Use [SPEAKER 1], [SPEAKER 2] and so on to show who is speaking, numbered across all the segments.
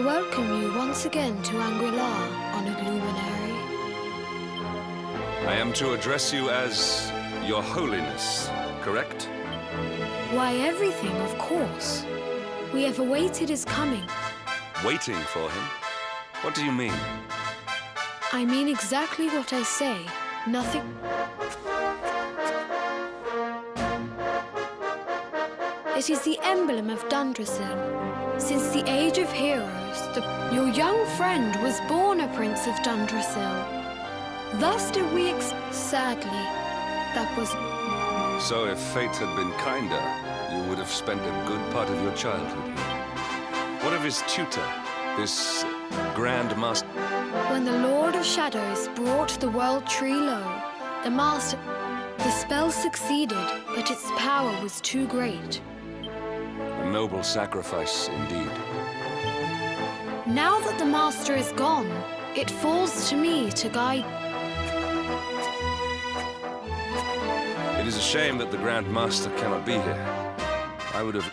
[SPEAKER 1] welcome you once again to Anguillar, honored luminary.
[SPEAKER 2] I am to address you as Your Holiness, correct?
[SPEAKER 1] Why, everything, of course. We have awaited his coming.
[SPEAKER 2] Waiting for him? What do you mean?
[SPEAKER 1] I mean exactly what I say. Nothing... It is the emblem of Dundrasil. Since the age of heroes, your young friend was born a prince of Dundrasil. Thus did we sadly, that was...
[SPEAKER 2] So if fate had been kinder, you would have spent a good part of your childhood here. What of his tutor, this Grand Master?
[SPEAKER 1] When the Lord of Shadows brought the world tree low, the spell succeeded, but its power was too great.
[SPEAKER 2] A noble sacrifice, indeed.
[SPEAKER 1] Now that the Master is gone, it falls to me to guide.
[SPEAKER 2] It is a shame that the Grand Master cannot be here. I would have...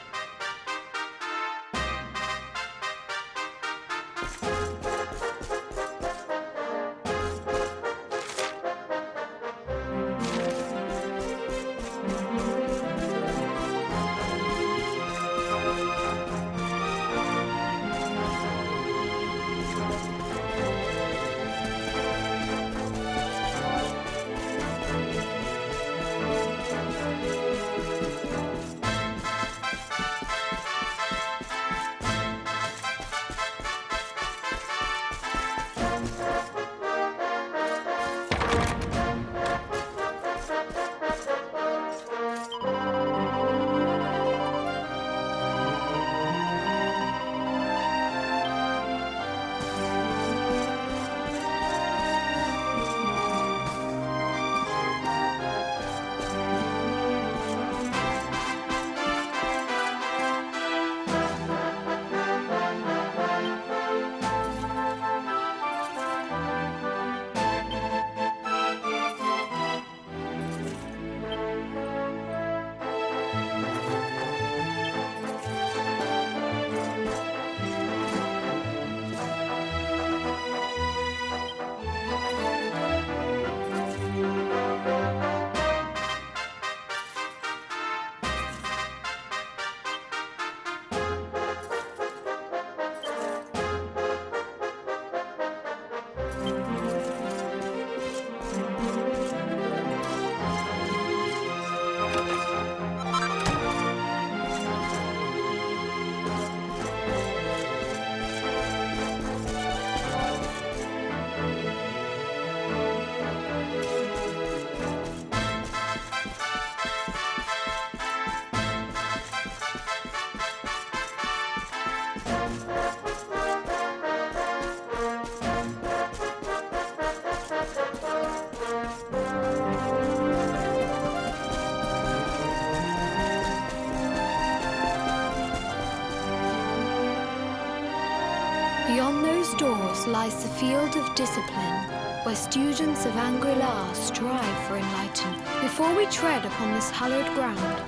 [SPEAKER 1] Beyond those doors lies the field of discipline, where students of Anguillar strive for enlightenment. Before we tread upon this hallowed ground,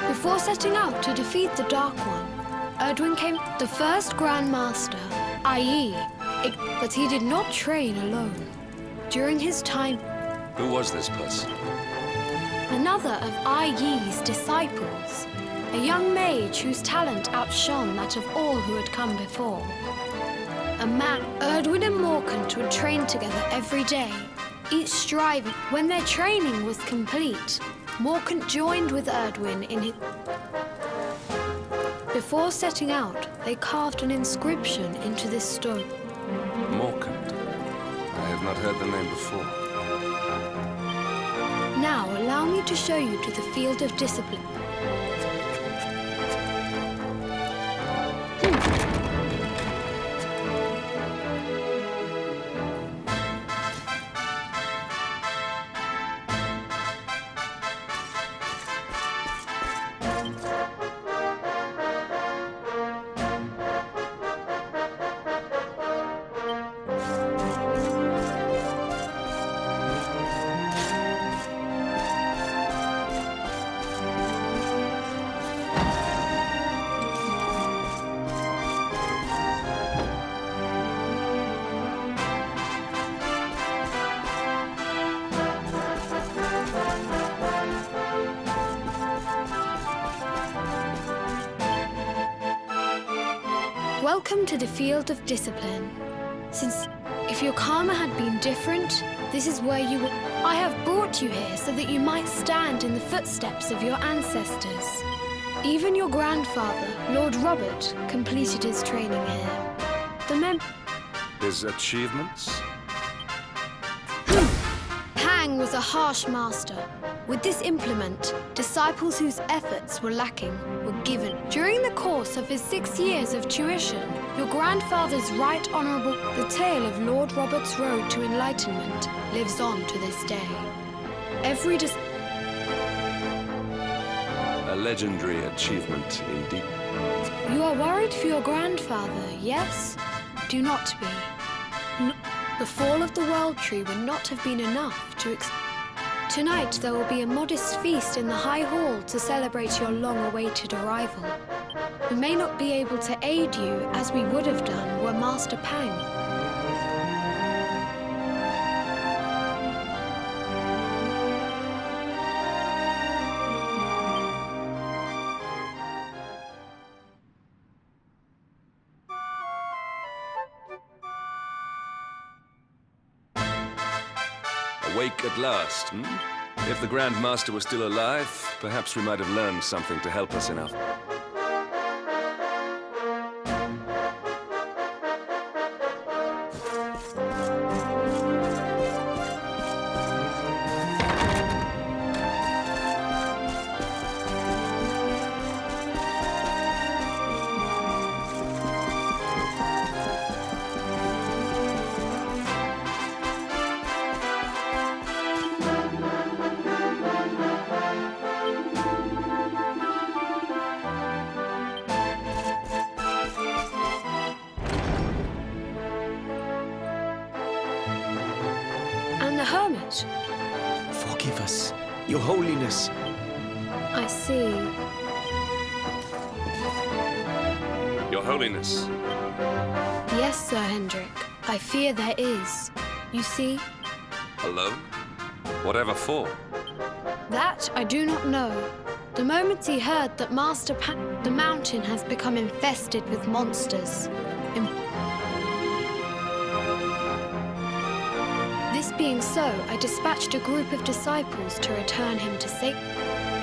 [SPEAKER 1] before setting out to defeat the Dark One, Erdwin came the first Grand Master, i.e., but he did not train alone. During his time...
[SPEAKER 2] Who was this person?
[SPEAKER 1] Another of I.Yi's disciples, a young mage whose talent outshone that of all who had come before. A man, Erdwin and Morkant would train together every day, each striving. When their training was complete, Morkant joined with Erdwin in his... Before setting out, they carved an inscription into this stone.
[SPEAKER 2] Morkant. I have not heard the name before.
[SPEAKER 1] Now, allow me to show you to the field of discipline. Welcome to the field of discipline. Since if your karma had been different, this is where you would... I have brought you here so that you might stand in the footsteps of your ancestors. Even your grandfather, Lord Robert, completed his training here.
[SPEAKER 2] His achievements?
[SPEAKER 1] Pang was a harsh master. With this implement, disciples whose efforts were lacking were given. During the course of his 6 years of tuition, your grandfather's right honourable... The tale of Lord Robert's road to enlightenment lives on to this day.
[SPEAKER 2] A legendary achievement, indeed.
[SPEAKER 1] You are worried for your grandfather, yes? Do not be. The fall of the World Tree would not have been enough to Tonight there will be a modest feast in the High Hall to celebrate your long-awaited arrival. We may not be able to aid you as we would have done were Master Pang.
[SPEAKER 2] Awake at last, hmm? If the Grand Master were still alive, perhaps we might have learned something to help us enough.
[SPEAKER 1] And the hermit?
[SPEAKER 3] Forgive us, Your Holiness.
[SPEAKER 1] I see.
[SPEAKER 2] Your Holiness.
[SPEAKER 1] Yes, Sir Hendrik. I fear there is. You see?
[SPEAKER 2] Alone? Whatever for?
[SPEAKER 1] That I do not know. The moment he heard that the mountain has become infested with monsters. This being so, I dispatched a group of disciples to return him to safety.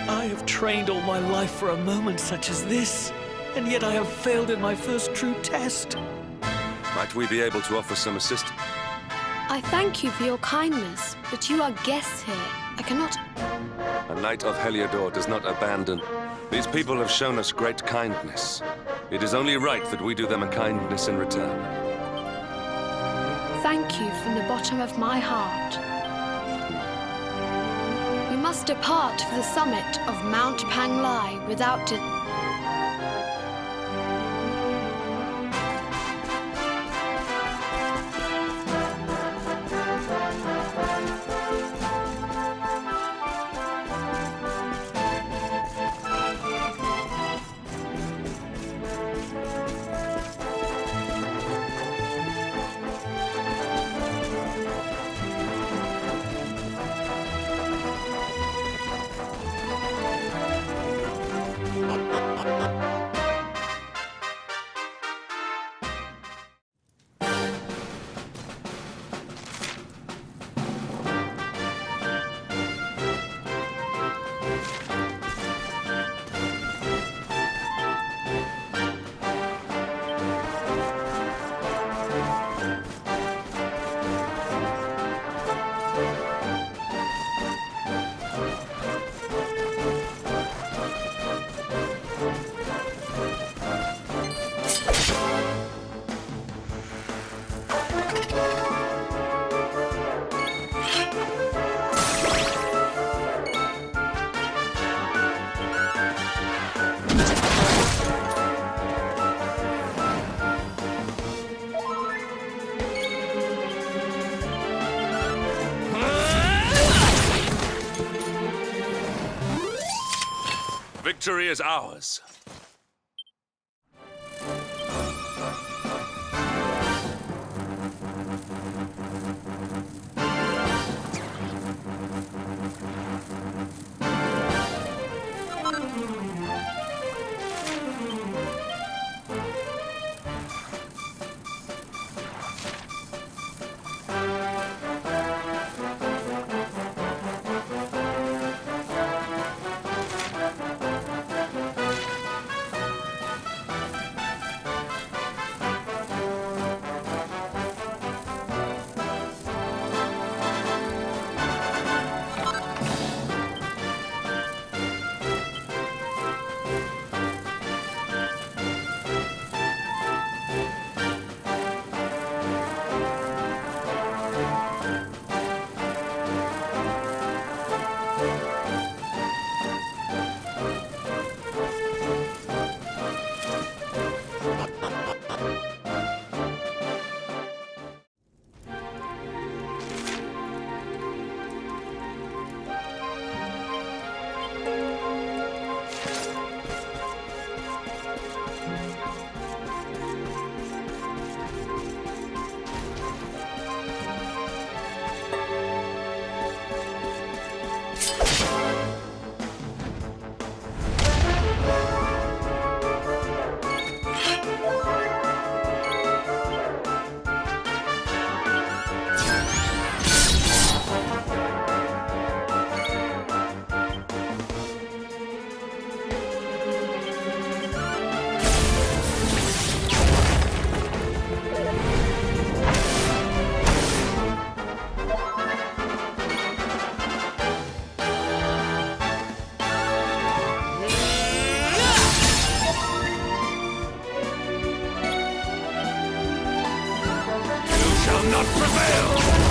[SPEAKER 3] I have trained all my life for a moment such as this, and yet I have failed in my first true test.
[SPEAKER 2] Might we be able to offer some assistance?
[SPEAKER 1] I thank you for your kindness, but you are guests here. I cannot...
[SPEAKER 2] A knight of Heliodor does not abandon. These people have shown us great kindness. It is only right that we do them a kindness in return.
[SPEAKER 1] Thank you from the bottom of my heart. We must depart for the summit of Mount Panglai without delay.
[SPEAKER 2] Victory is ours. not prevail!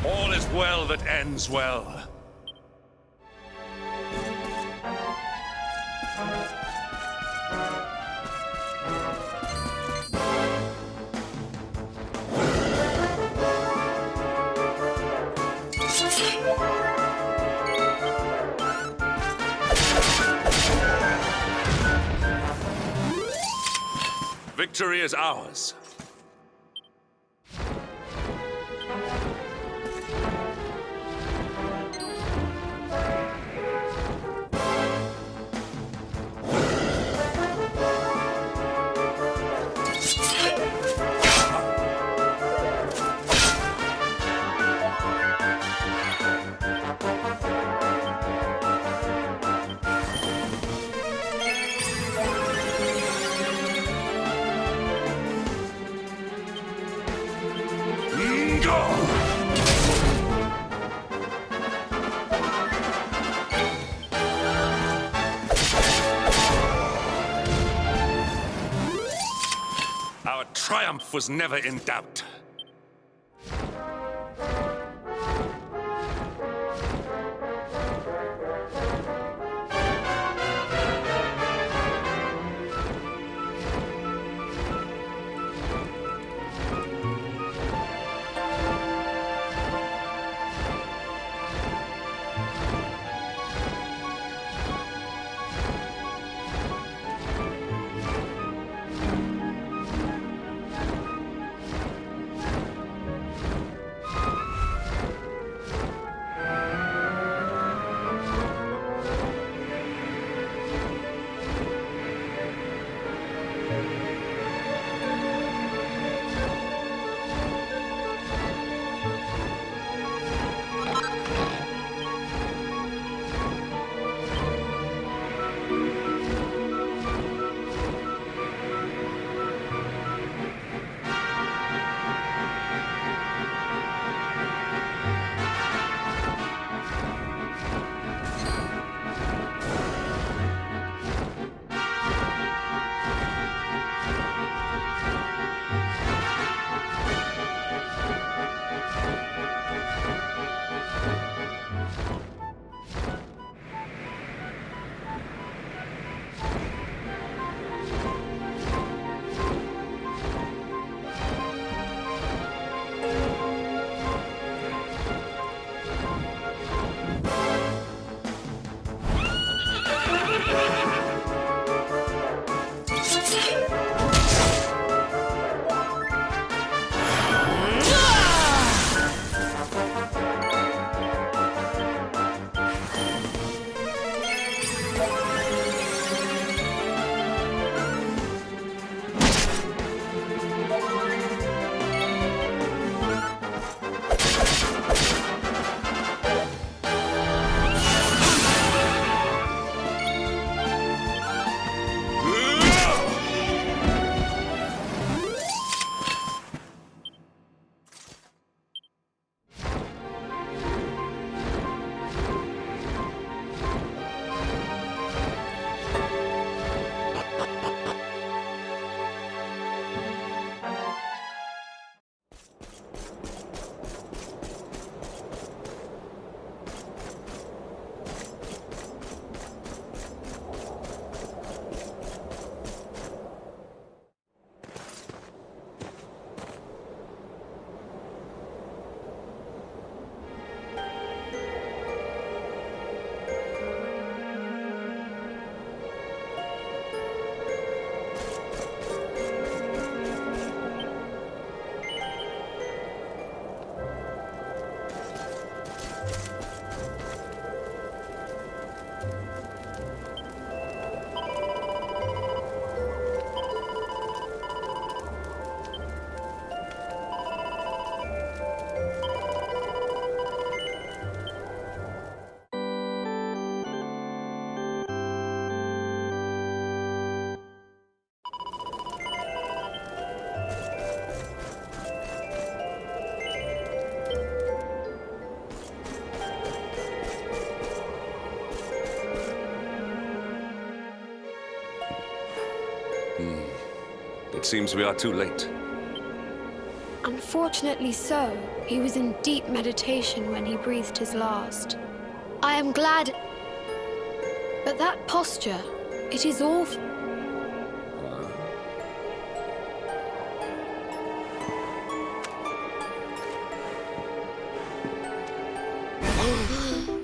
[SPEAKER 2] All is well that ends well. Victory is ours. Our triumph was never in doubt. It seems we are too late.
[SPEAKER 1] Unfortunately so. He was in deep meditation when he breathed his last. I am glad... But that posture, it is awful.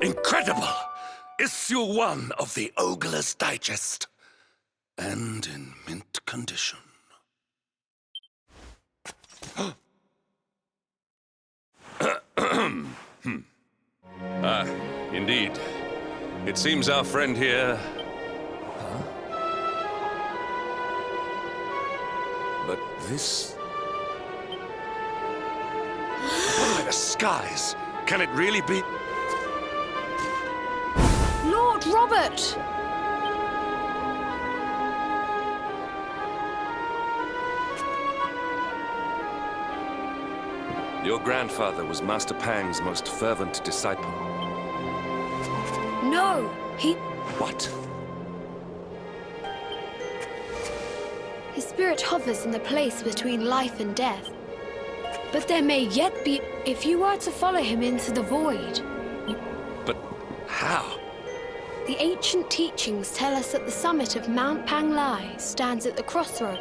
[SPEAKER 2] Incredible! Issue 1 of the Ogler's Digest. And in mint condition. Indeed. It seems our friend here... But this... What are the skies? Can it really be...
[SPEAKER 1] Lord Robert!
[SPEAKER 2] Your grandfather was Master Pang's most fervent disciple.
[SPEAKER 1] No, he...
[SPEAKER 2] What?
[SPEAKER 1] His spirit hovers in the place between life and death. But there may yet be... If you were to follow him into the void...
[SPEAKER 2] But how?
[SPEAKER 1] The ancient teachings tell us that the summit of Mount Panglai stands at the crossroad.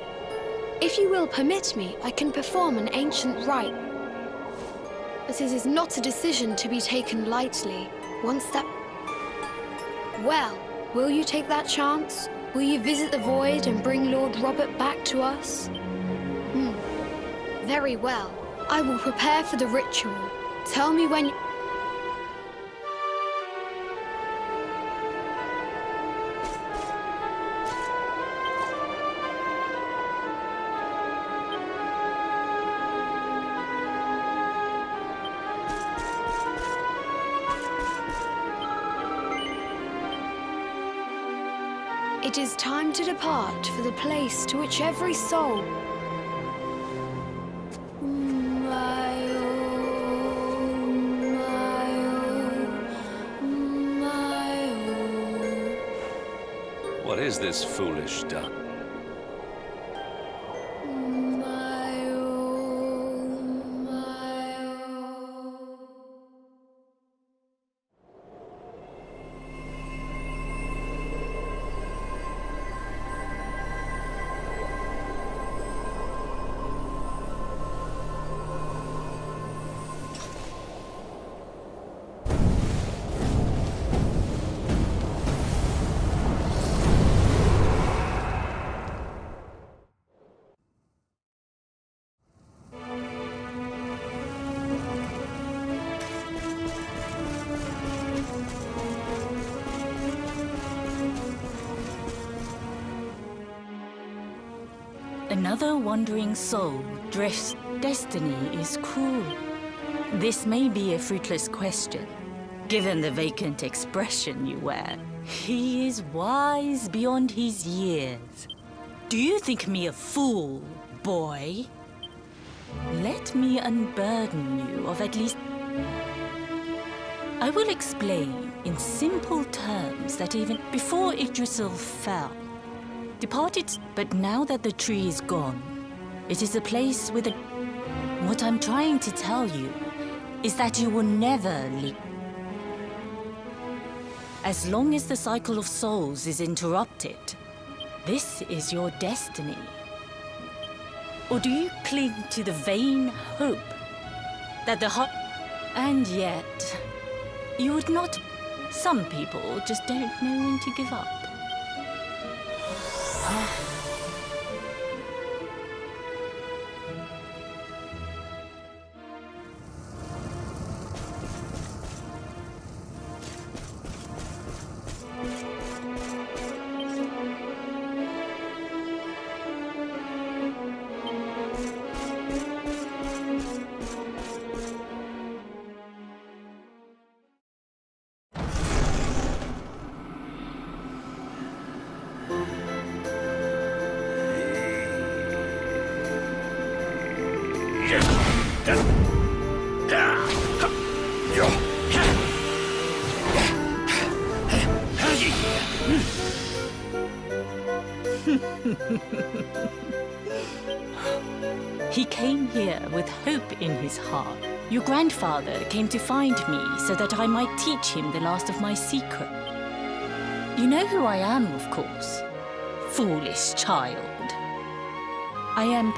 [SPEAKER 1] If you will permit me, I can perform an ancient rite. But it is not a decision to be taken lightly. Once that... Well, will you take that chance? Will you visit the void and bring Lord Robert back to us? Very well. I will prepare for the ritual. Tell me when... It is time to depart for the place to which every soul...
[SPEAKER 2] What is this foolish duck?
[SPEAKER 4] Another wandering soul drifts. Destiny is cruel. This may be a fruitless question, given the vacant expression you wear. He is wise beyond his years. Do you think me a fool, boy? Let me unburden you of at least... I will explain in simple terms that even before Yggdrasil fell, departed, but now that the tree is gone, it is a place with a... What I'm trying to tell you is that you will never leave. As long as the cycle of souls is interrupted, this is your destiny. Or do you cling to the vain hope that the heart... And yet, you would not... Some people just don't know when to give up. He came here with hope in his heart. Your grandfather came to find me so that I might teach him the last of my secret. You know who I am, of course. Foolish child. I am...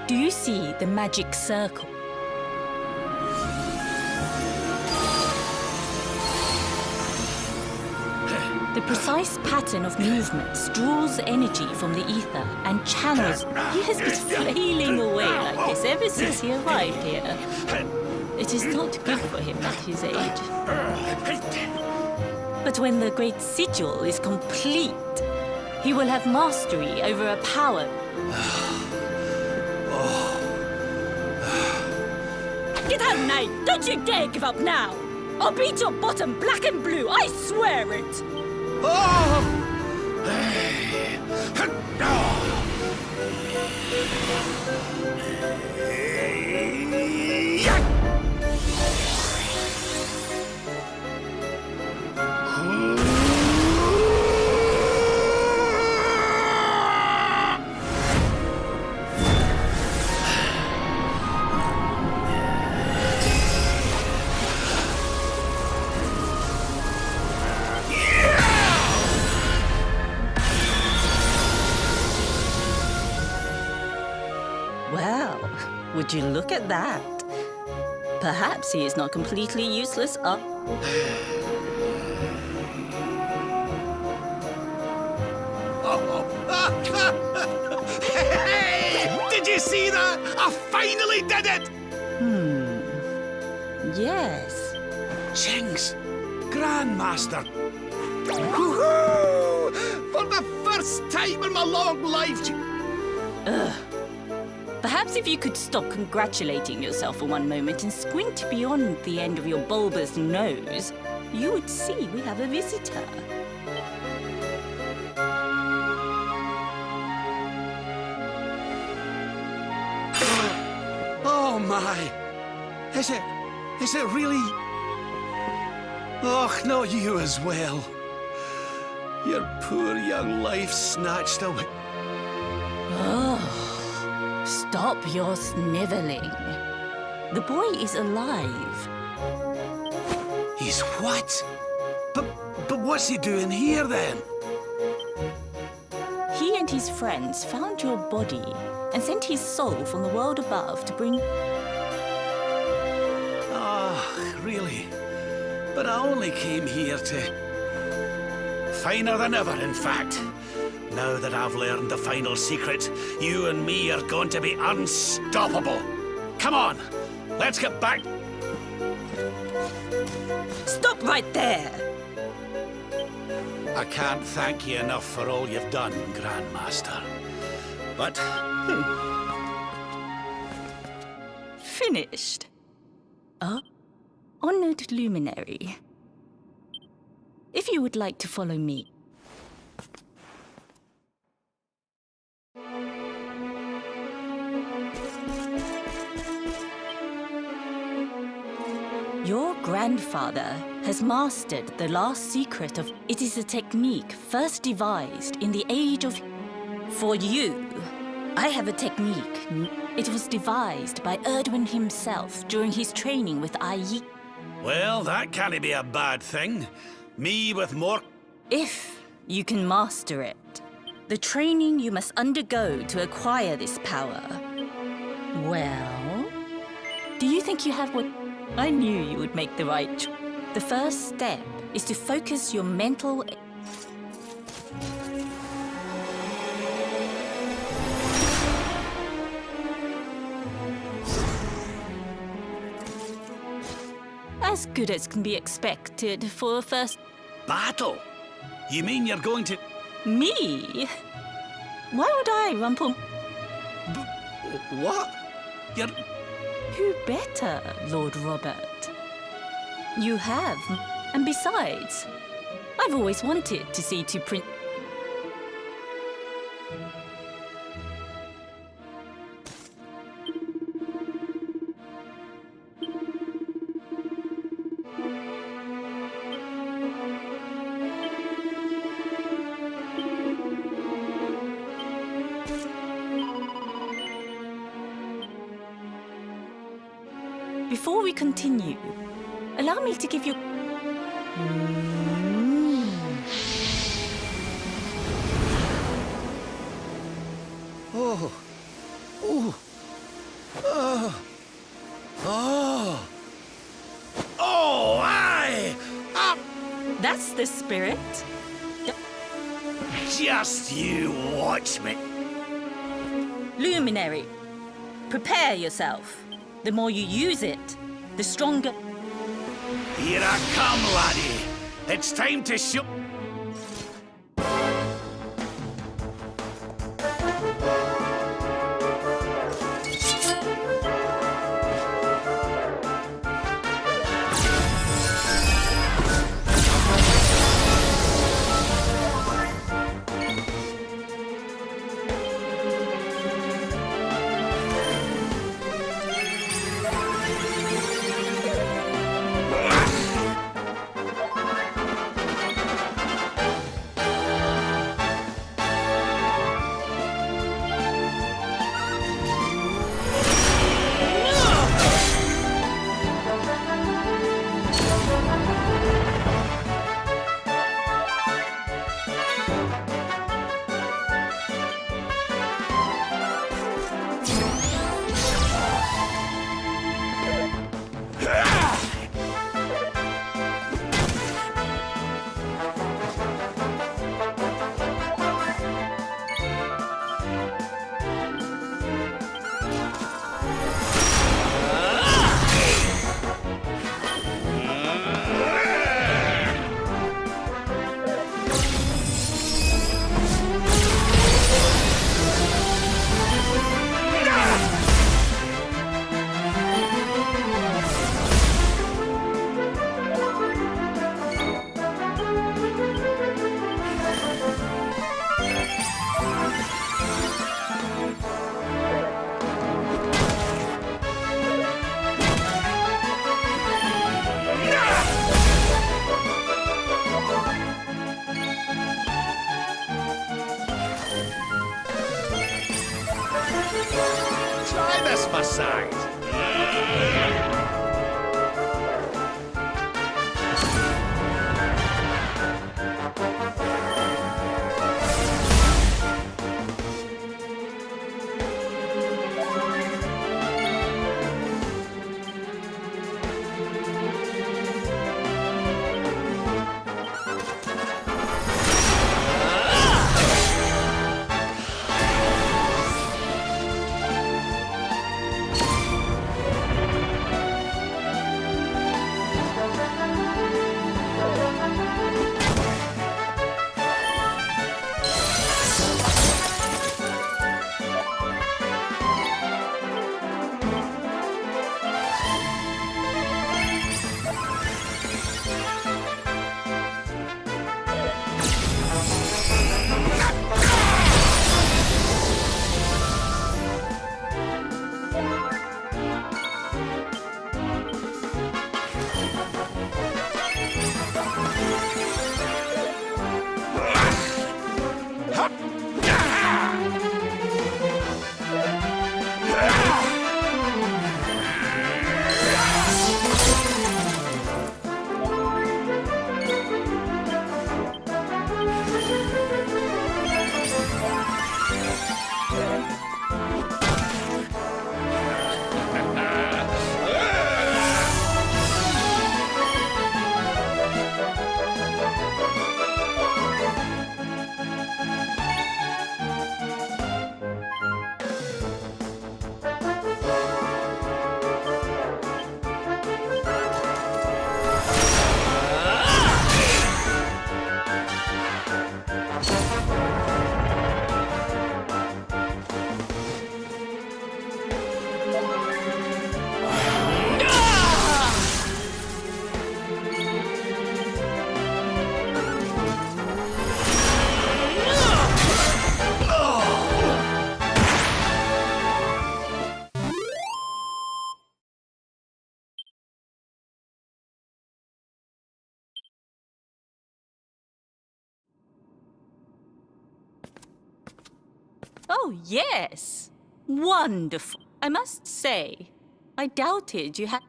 [SPEAKER 4] Do you see the magic circle? The precise pattern of movements draws energy from the ether and channels. He has been flailing away like this ever since he arrived here. It is not good for him at his age. But when the great sigil is complete, he will have mastery over a power. Get out, knight! Don't you dare give up now! I'll beat your bottom black and blue, I swear it! Well, would you look at that? Perhaps he is not completely useless
[SPEAKER 5] Hey! Did you see that? I finally did it!
[SPEAKER 4] Yes.
[SPEAKER 5] Jinx! Grandmaster! Woohoo! For the first time in my long life!
[SPEAKER 4] Perhaps if you could stop congratulating yourself for one moment and squint beyond the end of your bulbous nose, you would see we have a visitor.
[SPEAKER 5] Oh my! Is it really? Oh, not you as well. Your poor young life snatched away.
[SPEAKER 4] Stop your sniveling. The boy is alive.
[SPEAKER 5] He's what? But what's he doing here then?
[SPEAKER 4] He and his friends found your body and sent his soul from the world above to bring...
[SPEAKER 5] Ah, really? But I only came here to... Finer than ever, in fact. Now that I've learned the final secret, you and me are going to be unstoppable. Come on, let's get back.
[SPEAKER 4] Stop right there!
[SPEAKER 5] I can't thank you enough for all you've done, Grandmaster. But...
[SPEAKER 4] Finished. Oh? Honored luminary. If you would like to follow me. Your grandfather has mastered the last secret of... It is a technique first devised in the age of... For you, I have a technique. It was devised by Erdwin himself during his training with Ai.
[SPEAKER 5] Well, that can't be a bad thing. Me with more...
[SPEAKER 4] If you can master it, the training you must undergo to acquire this power... Well... Do you think you have what... I knew you would make the right choice. The first step is to focus your mental... As good as can be expected for a first...
[SPEAKER 5] Battle? You mean you're going to...
[SPEAKER 4] Me? Why would I, Rumple...
[SPEAKER 5] What? You're...
[SPEAKER 4] Who better, Lord Robert? You have. And besides, I've always wanted to see two Prince... Before we continue, allow me to give you...
[SPEAKER 5] Oh. Oh. Oh. Oh. Oh, aye! Up!
[SPEAKER 4] That's the spirit.
[SPEAKER 5] Just you watch me.
[SPEAKER 4] Luminary, prepare yourself. The more you use it, the stronger...
[SPEAKER 5] Here I come, laddie. It's time to show... Try this, my side.
[SPEAKER 4] Oh, yes. Wonderful. I must say, I doubted you had...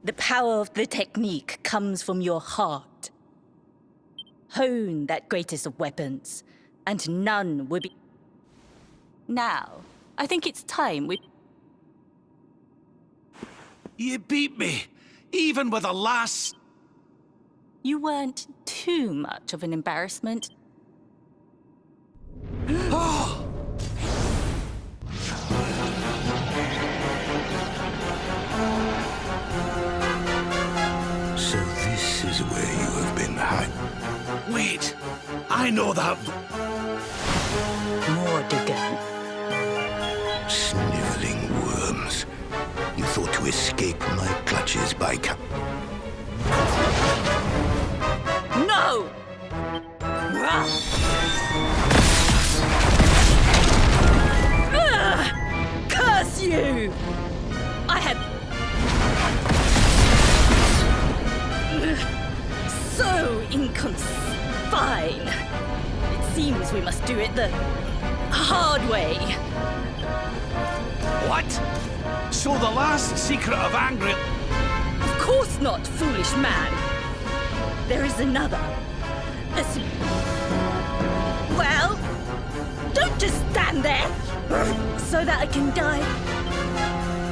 [SPEAKER 4] The power of the technique comes from your heart. Hone that greatest of weapons, and none will be... Now, I think it's time we...
[SPEAKER 5] You beat me, even with the last...
[SPEAKER 4] You weren't too much of an embarrassment.
[SPEAKER 6] So this is where you have been hiding.
[SPEAKER 5] Wait, I know that...
[SPEAKER 4] Mordigan.
[SPEAKER 6] Sniveling worms. You thought to escape my clutches by
[SPEAKER 4] No! Curse you! I had... So fine. It seems we must do it the hard way.
[SPEAKER 5] What? So the last secret of Angry...
[SPEAKER 4] Of course not, foolish man. There is another. Well, don't just stand there so that I can die.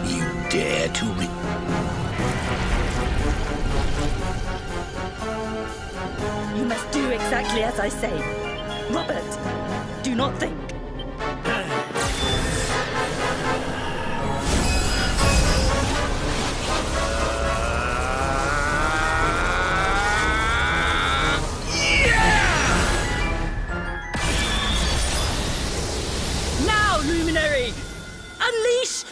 [SPEAKER 6] You dare to
[SPEAKER 4] You must do exactly as I say. Robert, do not think. Now, Luminary! Unleash!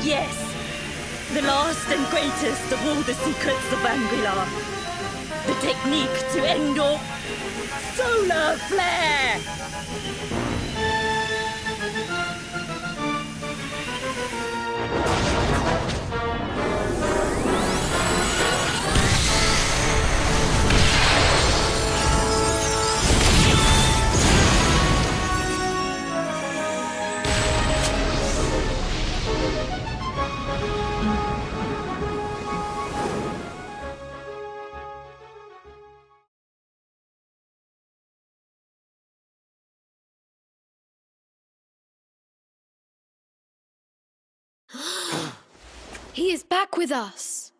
[SPEAKER 4] Yes, the last and greatest of all the secrets of Anguilla. The technique to end all solar flare!
[SPEAKER 1] He is back with us.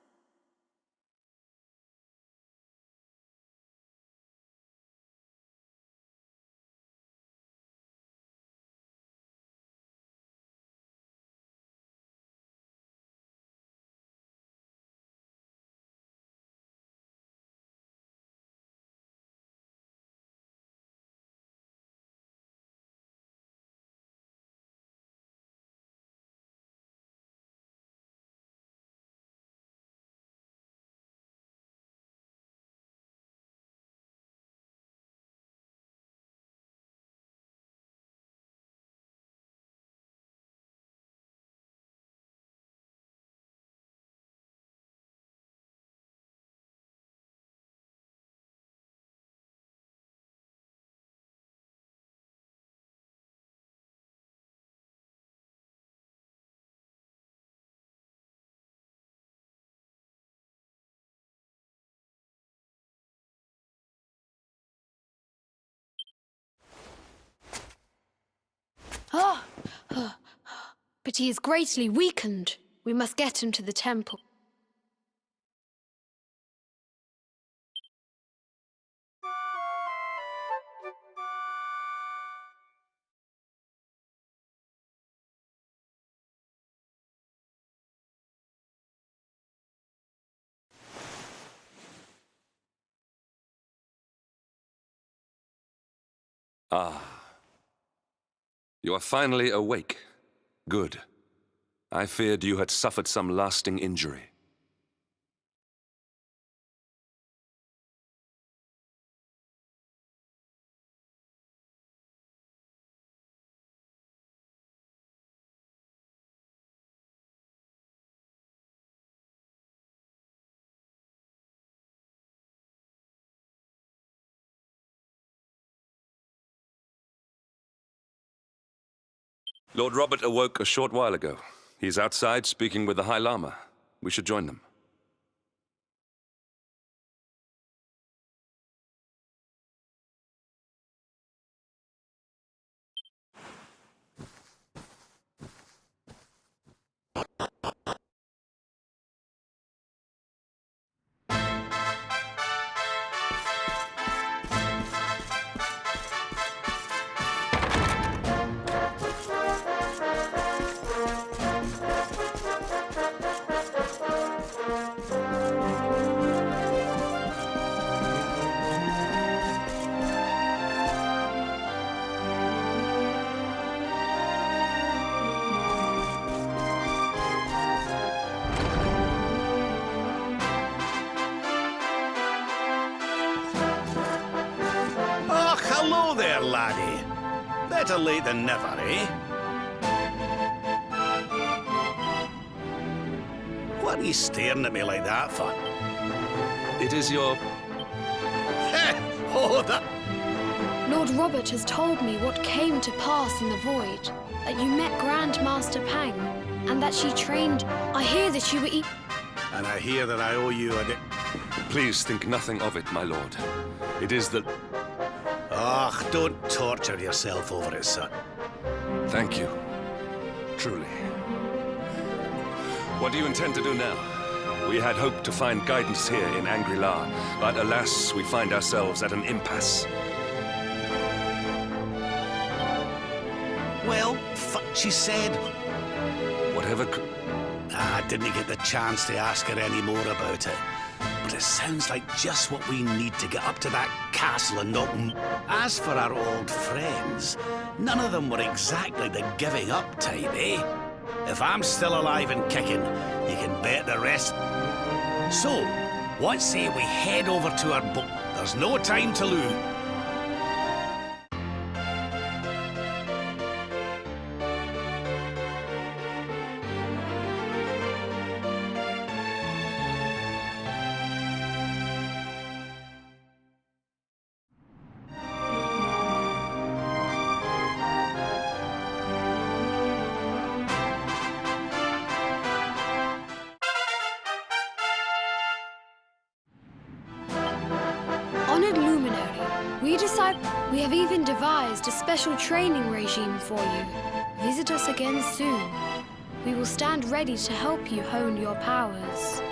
[SPEAKER 1] But he is greatly weakened. We must get him to the temple.
[SPEAKER 2] Ah. You are finally awake. Good. I feared you had suffered some lasting injury. Lord Robert awoke a short while ago. He's outside speaking with the High Lama. We should join them.
[SPEAKER 5] Hello there, laddie. Better late than never, eh? What are you staring at me like that for?
[SPEAKER 2] It is your...
[SPEAKER 5] Oh, that...
[SPEAKER 1] Lord Robert has told me what came to pass in the void, that you met Grandmaster Pang, and that she trained... I hear that you were
[SPEAKER 5] And I hear that I owe you a...
[SPEAKER 2] Please think nothing of it, my lord. It is the...
[SPEAKER 5] Ugh, don't torture yourself over it, son.
[SPEAKER 2] Thank you. Truly. What do you intend to do now? We had hoped to find guidance here in Angri-La, but alas, we find ourselves at an impasse.
[SPEAKER 5] Well, she said.
[SPEAKER 2] Whatever...
[SPEAKER 5] I didn't get the chance to ask her any more about it. But it sounds like just what we need to get up to that castle and knock 'em. As for our old friends, none of them were exactly the giving up type, eh? If I'm still alive and kicking, you can bet the rest. So, what say we head over to our boat? There's no time to lose.
[SPEAKER 1] Honored Luminary, we have even devised a special training regime for you. Visit us again soon. We will stand ready to help you hone your powers.